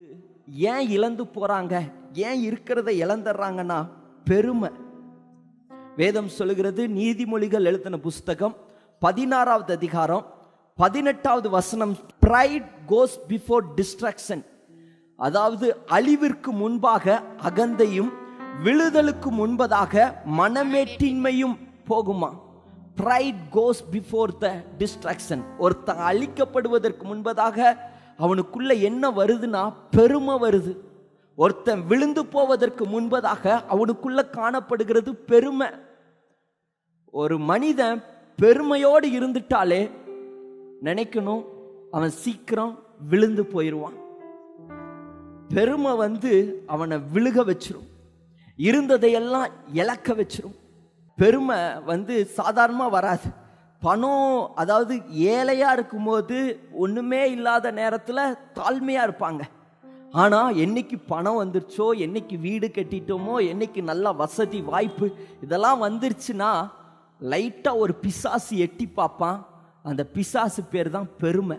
ஏன் இழந்து போறாங்க, ஏன் இருக்கிறத இழந்துடுறாங்கன்னா பெருமை. வேதம் சொல்லுகிறது, நீதிமொழிகள் எழுதின புஸ்தகம் 16வது அதிகாரம் 18வது வசனம், pride goes before destruction. அதாவது அழிவிற்கு முன்பாக அகந்தையும் விழுதலுக்கு முன்பதாக மனமேட்டின்மையும் போகுமா. pride goes before the destruction. ஒருத்தன் அழிக்கப்படுவதற்கு முன்பதாக அவனுக்குள்ள என்ன வருதுன்னா பெருமை வருது. ஒருத்தன் விழுந்து போவதற்கு முன்பதாக அவனுக்குள்ள காணப்படுகிறது பெருமை. ஒரு மனிதன் பெருமையோடு இருந்துட்டாலே நினைக்கணும் அவன் சீக்கிரம் விழுந்து போயிடுவான். பெருமை அவனை விழுக வச்சிரும், இருந்ததையெல்லாம் இழக்க வச்சிரும். பெருமை சாதாரணமாக வராது. பணம், அதாவது ஏழையாக இருக்கும்போது ஒன்றுமே இல்லாத நேரத்தில் தாழ்மையாக இருப்பாங்க. ஆனால் என்னைக்கு பணம் வந்துருச்சோ, என்னைக்கு வீடு கட்டிட்டோமோ, என்னைக்கு நல்ல வசதி வாய்ப்பு இதெல்லாம் வந்துருச்சுன்னா லைட்டாக ஒரு பிசாசு எட்டி பார்ப்பான். அந்த பிசாசு பேர் தான் பெருமை.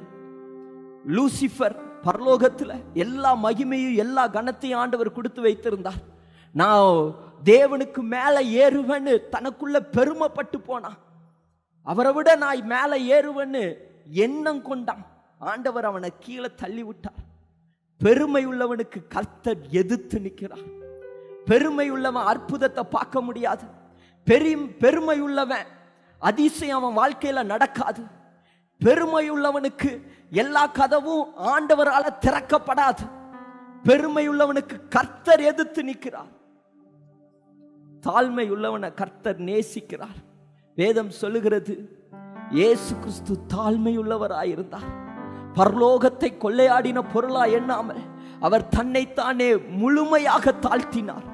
லூசிஃபர் பரலோகத்தில் எல்லா மகிமையும் எல்லா கனத்தையும் ஆண்டவர் கொடுத்து வைத்திருந்தார். நான் தேவனுக்கு மேலே ஏறுவேன்னு தனக்குள்ள பெருமைப்பட்டு போனான். அவரை விட நான் மேலே ஏறுவேன்னு எண்ணம் கொண்டான். ஆண்டவர் அவனை கீழே தள்ளி விட்டார். பெருமை உள்ளவனுக்கு கர்த்தர் எதிர்த்து நிற்கிறார். பெருமை உள்ளவன் அற்புதத்தை பார்க்க முடியாது. பெருமை உள்ளவன் அதிசயம் அவன் வாழ்க்கையில நடக்காது. பெருமை உள்ளவனுக்கு எல்லா கதவும் ஆண்டவரால திறக்கப்படாது. பெருமை உள்ளவனுக்கு கர்த்தர் எதிர்த்து நிற்கிறார். தாழ்மை உள்ளவனை கர்த்தர் நேசிக்கிறார். வேதம் சொல்லுகிறது, இயேசு கிறிஸ்து தாழ்மை உள்ளவராயிருந்தார். பரலோகத்தை கொள்ளையாடின பொருளா எண்ணாமல் அவர் தன்னைத்தானே முழுமையாக தாழ்த்தினார்.